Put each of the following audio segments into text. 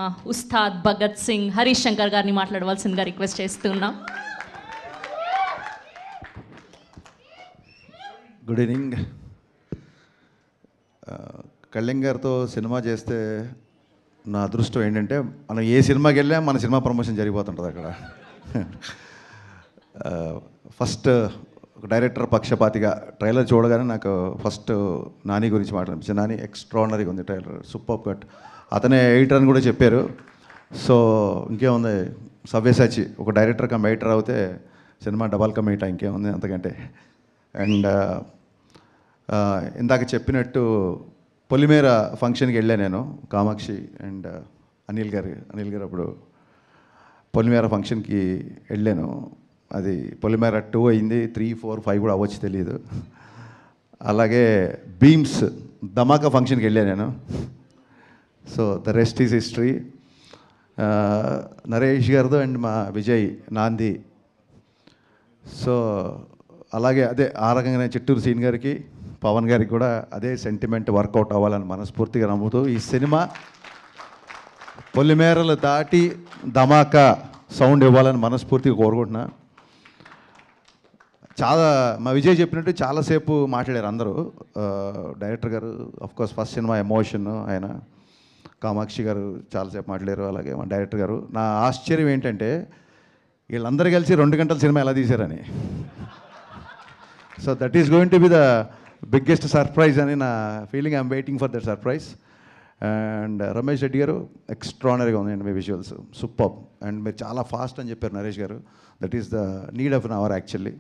మా ఉస్తాద్ భగత్ సింగ్ హరీష్ శంకర్ గారిని మాట్లాడవలసిందిగా రిక్వెస్ట్ చేస్తున్నాం. Good evening. కళ్యాణ్ గారితో సినిమా చేస్తే నా అదృష్టం ఏంటంటే మనం ఏ సినిమాకి వెళ్ళా మన సినిమా ప్రమోషన్ జరిగిపోతుంటుంది అక్కడ. ఫస్ట్ ఒక డైరెక్టర్ పక్షపాతిగా ట్రైలర్ చూడగానే నాకు ఫస్ట్ నాని గురించి మాట్లాడిపించాను. నాని ఎక్స్ట్రాడినరీగా ఉంది ట్రైలర్, సూపర్ కట్. అతనే ఎడిటర్ అని కూడా చెప్పారు. సో ఇంకేముంది, సవ్యసాచి ఒక డైరెక్టర్ కమ్ ఎడిటర్ అవుతే సినిమా డబల్ కమ్ ఎయిట్ ఇంకేముంది అంతకంటే. అండ్ ఇందాక చెప్పినట్టు పొలిమేర ఫంక్షన్కి వెళ్ళా నేను, కామాక్షి అండ్ అనిల్ గారు అప్పుడు పొలిమేర ఫంక్షన్కి వెళ్ళాను. అది పొలిమేర 2 అయింది, 3, 4, 5 కూడా అవ్వచ్చు తెలియదు. అలాగే బీమ్స్ ధమాకా ఫంక్షన్కి వెళ్ళాను నేను. So the rest is history. Naresh గారితో అండ్ మా విజయ్ నాంది. సో అలాగే అదే ఆ రకంగానే చిట్టూరు సీన్ గారికి పవన్ గారికి కూడా అదే సెంటిమెంట్ వర్కౌట్ అవ్వాలని మనస్ఫూర్తిగా నమ్ముతూ ఈ సినిమా పొలిమేరలు దాటి ధమాకా సౌండ్ ఇవ్వాలని మనస్ఫూర్తిగా కోరుకుంటున్నా. చాలా మా విజయ్ చెప్పినట్టు చాలాసేపు మాట్లాడారు అందరూ. డైరెక్టర్ గారు ఆఫ్కోర్స్ ఫస్ట్ సినిమా ఎమోషన్ ఆయన, కామాక్షి గారు చాలాసేపు మాట్లాడారు, అలాగే మా డైరెక్టర్ గారు. నా ఆశ్చర్యం ఏంటంటే వీళ్ళందరూ కలిసి 2 గంటల సినిమా ఎలా తీశారని. So that is going to be the biggest surprise అని నా feeling. I'm waiting for that surprise. And Ramesh Reddy గారు ఎక్స్ట్రాడినరీగా ఉందండి మీ విజువల్స్, సూపర్. అండ్ మీరు చాలా ఫాస్ట్ అని చెప్పారు నరేష్ గారు. That is the need of an hour actually.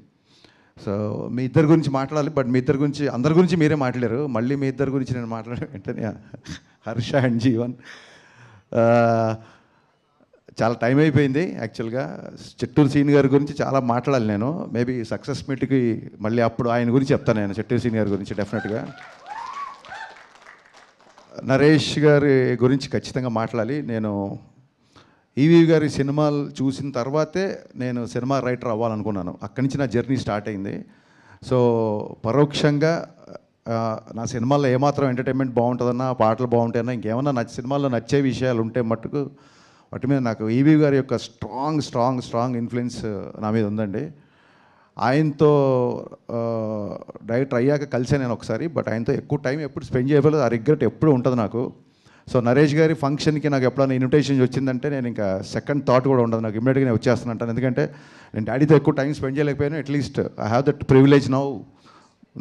So మీ ఇద్దరి గురించి మాట్లాడాలి, బట్ మీ ఇద్దరి గురించి అందరి గురించి మీరే మాట్లాడారు. మళ్ళీ మీ ఇద్దరి గురించి నేను మాట్లాడే వెంటనే హర్ష అండ్ జీవన్. చాలా టైం అయిపోయింది యాక్చువల్గా. చిట్టూరు సీన్ గారి గురించి చాలా మాట్లాడాలి నేను. మేబీ సక్సెస్ మీట్కి మళ్ళీ అప్పుడు ఆయన గురించి చెప్తాను నేను, చిట్టూరు సీన్ గారి గురించి డెఫినెట్గా. నరేష్ గారి గురించి ఖచ్చితంగా మాట్లాడాలి. నేను ఈవీ గారి సినిమాలు చూసిన తర్వాతే నేను సినిమా రైటర్ అవ్వాలనుకున్నాను. అక్కడి నుంచి నా జర్నీ స్టార్ట్ అయింది. సో పరోక్షంగా నా సినిమాల్లో ఏమాత్రం ఎంటర్టైన్మెంట్ బాగుంటుందన్నా, పాటలు బాగుంటాయన్నా, ఇంకేమన్నా సినిమాల్లో నచ్చే విషయాలు ఉంటే మట్టుకు వాటి మీద నాకు ఈవీ గారి యొక్క స్ట్రాంగ్ ఇన్ఫ్లుయెన్స్ నా మీద ఉందండి. ఆయనతో డైరెక్టర్ అయ్యాక కలిసే నేను ఒకసారి, బట్ ఆయనతో ఎక్కువ టైం ఎప్పుడు స్పెండ్ చేయలేదు. ఆ రిగ్రెట్ ఎప్పుడు ఉంటుంది నాకు. సో నరేష్ గారి ఫంక్షన్కి నాకు ఎప్పుడైనా ఇన్విటేషన్ వచ్చిందంటే నేను ఇంకా సెకండ్ థాట్ కూడా ఉండదు నాకు, ఇమ్మీడియట్గా నేను వచ్చేస్తానంటాను. ఎందుకంటే నేను డాడీతో ఎక్కువ టైం స్పెండ్ చేయలేకపోయాను. At least I have that privilege now.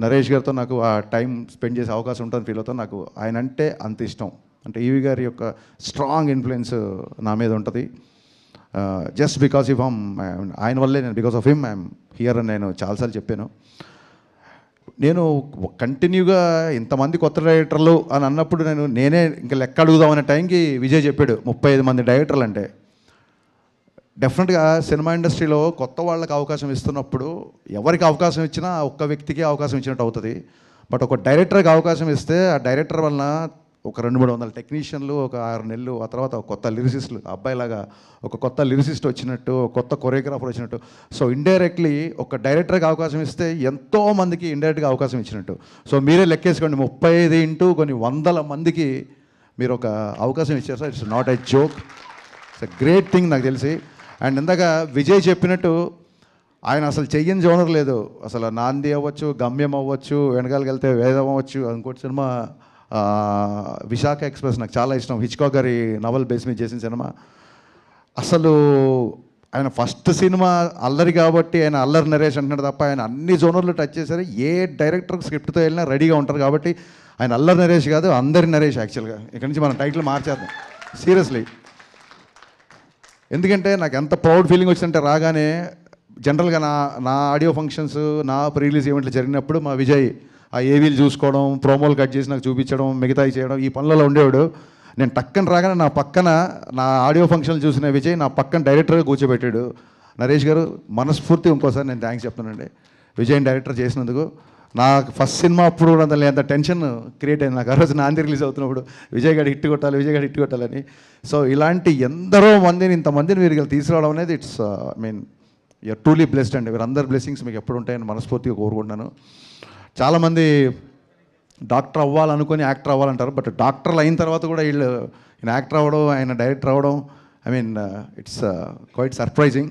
Naresh గారితో నాకు ఆ టైం స్పెండ్ చేసే అవకాశం ఉంటుంది ఫీల్ అవుతాను. నాకు ఆయన అంటే అంత ఇష్టం. అంటే ఈవీ గారి యొక్క స్ట్రాంగ్ ఇన్ఫ్లుయెన్స్ నా మీద ఉంటుంది. జస్ట్ బికాస్ ఆఫ్ ఆయన వల్లే నేను, because of him I'm here అని నేను చాలాసార్లు చెప్పాను. నేను కంటిన్యూగా ఇంతమంది కొత్త డైరెక్టర్లు అని అన్నప్పుడు నేనే ఇంకా లెక్క అడుగుదామనే టైంకి విజయ్ చెప్పాడు 35 మంది డైరెక్టర్లు అంటే. డెఫినెట్గా సినిమా ఇండస్ట్రీలో కొత్త వాళ్ళకి అవకాశం ఇస్తున్నప్పుడు ఎవరికి అవకాశం ఇచ్చినా ఒక్క వ్యక్తికి అవకాశం ఇచ్చినట్టు అవుతుంది. బట్ ఒక డైరెక్టర్కి అవకాశం ఇస్తే ఆ డైరెక్టర్ వలన ఒక 200-300 టెక్నీషియన్లు, ఒక 6 నెలలు, ఆ తర్వాత ఒక కొత్త లిరిసిస్టులు, అబ్బాయిలాగా ఒక కొత్త లిరిసిస్ట్ వచ్చినట్టు, కొత్త కొరియోగ్రాఫర్ వచ్చినట్టు. సో ఇండైరెక్ట్లీ ఒక డైరెక్టర్కి అవకాశం ఇస్తే ఎంతోమందికి ఇండైరెక్ట్గా అవకాశం ఇచ్చినట్టు. సో మీరే లెక్కేసుకోండి, 35 ఇంటూ కొన్ని 100 మందికి మీరు ఒక అవకాశం ఇచ్చారు sir. It's not a joke, it's a great thing నాకు తెలిసి. అండ్ ఇందాక విజయ్ చెప్పినట్టు ఆయన అసలు చెయ్యని జోనర్ లేదు. అసలు నాంది అవ్వచ్చు, గమ్యం అవ్వచ్చు, వెనకాలకి వెళ్తే వేదం అవ్వచ్చు, ఇంకోటి సినిమా విశాఖ ఎక్స్ప్రెస్ నాకు చాలా ఇష్టం, హిచ్కాక్ గారి నవల్ బేస్ మీద చేసిన సినిమా. అసలు ఆయన ఫస్ట్ సినిమా అల్లరి కాబట్టి ఆయన అల్లరి నరేష్ అంటున్నాడు తప్ప ఆయన అన్ని జోనర్లు టచ్ చేశారు. ఏ డైరెక్టర్ స్క్రిప్ట్తో వెళ్ళినా రెడీగా ఉంటారు కాబట్టి ఆయన అల్లరి నరేష్ కాదు, అందరి నరేష్. యాక్చువల్గా ఇక్కడి నుంచి మనం టైటిల్ మార్చేద్దాం సీరియస్లీ. ఎందుకంటే నాకు ఎంత ప్రౌడ్ ఫీలింగ్ వచ్చిందంటే రాగానే జనరల్గా నా ఆడియో ఫంక్షన్స్, నా ప్రీ రిలీజ్ ఈవెంట్లు జరిగినప్పుడు మా విజయ్ ఆ ఏవీలు చూసుకోవడం, ప్రోమోలు కట్ చేసి నాకు చూపించడం, మిగతాయి చేయడం, ఈ పనులలో ఉండేవాడు. నేను టక్కన రాగానే నా పక్కన నా ఆడియో ఫంక్షన్లు చూసిన విజయ్ నా పక్కన డైరెక్టర్గా కూర్చోబెట్టాడు. నరేష్ గారు మనస్ఫూర్తి ఇంకోసారి నేను థ్యాంక్స్ చెప్తానండి విజయ్ డైరెక్టర్ చేసినందుకు. నాకు ఫస్ట్ సినిమా అప్పుడు కూడా అంత టెన్షన్ క్రియేట్ అయింది నాకు. ఆ రోజు నాంది రిలీజ్ అవుతున్నప్పుడు విజయ్ గారు హిట్ కొట్టాలని. సో ఇలాంటి ఎందరో మందిని, ఇంతమందిని మీరు తీసుకురావడం అనేది ఇట్స్ యూఆర్ ట్రూలీ బ్లెస్డ్ అండి. వీరందరి బ్లెస్సింగ్స్ మీకు ఎప్పుడు ఉంటాయని మనస్ఫూర్తిగా కోరుకుంటున్నాను. చాలామంది డాక్టర్ అవ్వాలనుకొని యాక్టర్ అవ్వాలంటారు, బట్ డాక్టర్లు అయిన తర్వాత కూడా వీళ్ళు ఆయన యాక్టర్ అవ్వడం, ఆయన డైరెక్టర్ అవ్వడం, I mean it's quite surprising.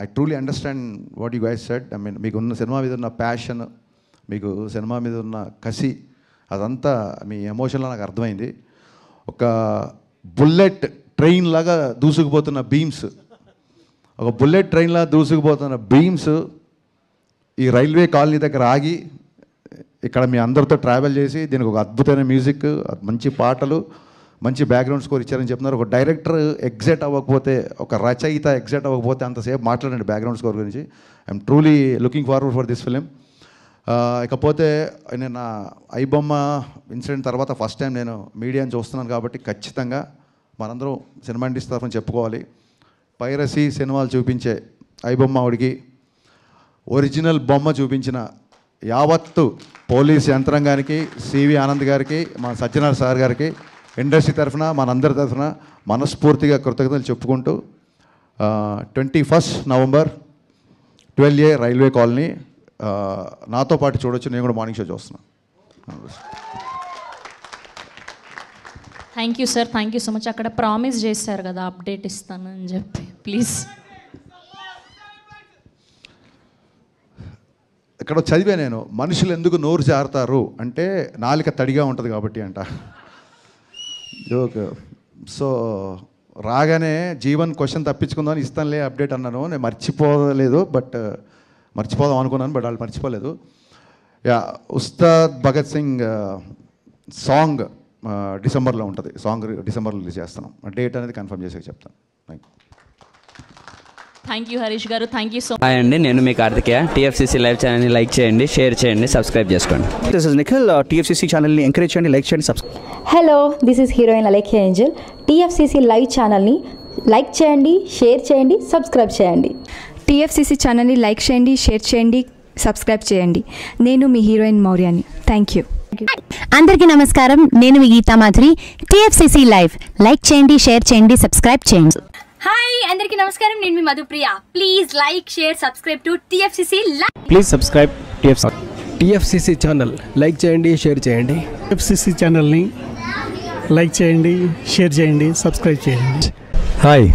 I truly understand what you guys said. I mean మీకున్న సినిమా మీద ఉన్న ప్యాషన్, మీకు సినిమా మీద ఉన్న కసి, అదంతా మీ ఎమోషన్లో నాకు అర్థమైంది. ఒక బుల్లెట్ ట్రైన్ లాగా దూసుకుపోతున్న బీమ్స్, ఒక బుల్లెట్ ట్రైన్లా దూసుకుపోతున్న బీమ్స్ ఈ రైల్వే కాలనీ దగ్గర ఆగి ఇక్కడ మీ అందరితో ట్రావెల్ చేసి దీనికి ఒక అద్భుతమైన మ్యూజిక్, మంచి పాటలు, మంచి బ్యాక్గ్రౌండ్ స్కోర్ ఇచ్చారని చెప్తున్నారు. ఒక డైరెక్టర్ ఎగ్జైట్ అవ్వకపోతే, ఒక రచయిత ఎగ్జైట్ అవ్వకపోతే అంతసేపు మాట్లాడండి బ్యాక్గ్రౌండ్ స్కోర్ గురించి. I'm truly looking forward for this film. ఇకపోతే నేను నా ఐబొమ్మ ఇన్సిడెంట్ తర్వాత ఫస్ట్ టైం నేను మీడియాని చూస్తున్నాను కాబట్టి ఖచ్చితంగా మనందరం సినిమా ఇండస్ట్రీ తరఫున చెప్పుకోవాలి. పైరసీ సినిమాలు చూపించే ఐబొమ్మ ఆవిడికి, ఒరిజినల్ బొమ్మ చూపించిన యావత్తు పోలీస్ యంత్రాంగానికి, సివి ఆనంద్ గారికి, మా సత్యనారాయణ సార్ గారికి, ఇండస్ట్రీ తరఫున మనందరి తరఫున మనస్ఫూర్తిగా కృతజ్ఞతలు చెప్పుకుంటూ 21 నవంబర్ 12A రైల్వే కాలనీ నాతో పాటు చూడొచ్చు. నేను కూడా మార్నింగ్ షో చూస్తున్నాను. Thank you sir, thank you so much. అక్కడ ప్రామిస్ చేశారు కదా అప్డేట్ ఇస్తానని చెప్పి, ప్లీజ్. ఇక్కడ చదివా నేను, మనుషులు ఎందుకు నోరు జారుతారు అంటే నాలిక తడిగా ఉంటుంది కాబట్టి అంట. జోక్. సో రాగానే జీవన్ క్వశ్చన్ తప్పించుకుందామని ఇస్తానులే అప్డేట్ అన్నాను. నేను మర్చిపోలేదు, బట్ మర్చిపోదాం అనుకున్నాను, బట్ వాళ్ళు మర్చిపోలేదు. యా, ఉస్తాద్ భగత్ సింగ్ సాంగ్ డిసెంబర్లో ఉంటుంది. సాంగ్ డిసెంబర్లో రిలీజ్ చేస్తున్నాం. డేట్ అనేది కన్ఫర్మ్ చేసి చెప్తాను. Thank you Harish garu, thank you so much. Hi అండి, నేను మీ కార్తికేయ. TFCC లైవ్ ఛానల్ని లైక్ చేయండి, షేర్ చేయండి, సబ్స్క్రైబ్ చేసుకోండి. This is Nikhil. TFCC ఛానల్ని ఎంకరేజ్ చేయండి, లైక్ చేయండి, subscribe. Hello, this is heroine Alekhya Angel. TFCC live ఛానల్ని లైక్ చేయండి, షేర్ చేయండి, సబ్స్క్రైబ్ చేయండి. TFCC ఛానల్ని లైక్ చేయండి, షేర్ చేయండి, సబ్స్క్రైబ్ చేయండి. నేను మీ హీరోయిన్ మౌర్యాని. Thank you. అందరికీ నమస్కారం, నేను మీ Geetha Madhuri. TFCC live like చేయండి, షేర్ చేయండి, సబ్స్క్రైబ్ చేయండి. హాయ్ అందరికీ నమస్కారం, నేను మీ Madhupriya. Please like, share, subscribe to TFCC live. Please subscribe TFCC channel like చేయండి, షేర్ చేయండి. TFCC ఛానల్ని లైక్ చేయండి, షేర్ చేయండి, సబ్స్క్రైబ్ చేయండి. Hi,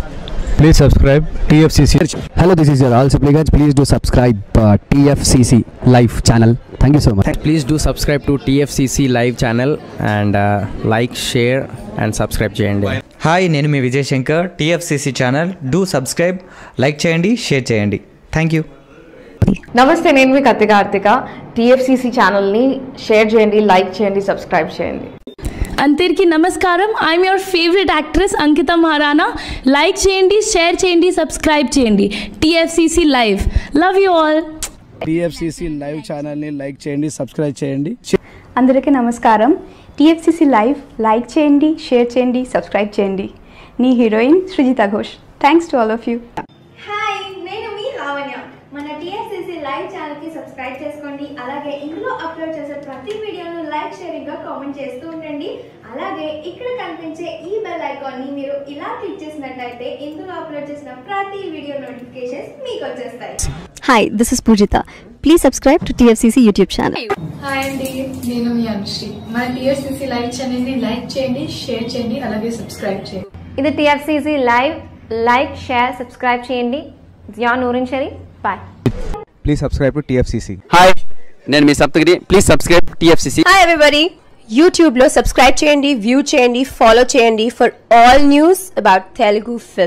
please subscribe TFCC. Hello, this is your all supplicants. Please do subscribe TFCC live channel. Thank you so much. Please do subscribe to TFCC live channel and like, share and subscribe చేయండి. Hi, నేను మీ Vijay Shankar. TFCC channel do subscribe, like చేయండి, share చేయండి. Thank you. నమస్తే, నేను మీ Karthika. TFCC ఛానల్ని share చేయండి, లైక్ చేయండి, సబ్స్క్రైబ్ చేయండి. అందరికీ నమస్కారం, I'm your favourite actress Ankita Maharana. Like చేయండి, షేర్ చేయండి, సబ్స్క్రైబ్ చేయండి. TFCC live. Love you all. TFCC live ఛానల్ని లైక్ చేయండి, సబ్స్క్రైబ్ చేయండి. అందరికీ నమస్కారం. TFCC లైవ్ లైక్ చేయండి, షేర్ చేయండి, సబ్స్క్రైబ్ చేయండి. నీ heroine Srujitha Ghosh. Thanks to all of you. Hi, నేను మీ లావణ్య. మన TFCC లైవ్ ఛానల్కి సబ్స్క్రైబ్ చేసుకోండి. అలాగే ఇందులో అప్లోడ్ చేసే ప్రతి వీడియోను లైక్, షేరింగ్గా కామెంట్ చేస్తూ ఉండండి. అలాగే ఇక్కడ కనిపించే ఈ బెల్ ఐకాన్ని మీరు ఇలా క్లిక్ చేసినట్లయితే ఇందులో అప్లోడ్ చేసిన ప్రతి వీడియో నోటిఫికేషన్స్ మీకు వచ్చేస్తాయి. Hi, this is Poojitha. Please subscribe to TFCC YouTube channel. Hi అండి, నేను మీ అనుశ్రీ. మన TFCC లైవ్ ఛానల్ని లైక్ చేయండి, షేర్ చేయండి, అలాగే సబ్స్క్రైబ్ చేయండి. ఇది TFCC live. Like, share, subscribe చేయండి. Jiya Noorin Shari. Bye. Please subscribe to TFCC. Hi, నేను మీ Saptagiri. Please subscribe TFCC. Hi everybody, యూట్యూబ్లో సబ్స్క్రైబ్ చేయండి, వ్యూ చేయండి, ఫాలో చేయండి for all news about Telugu film.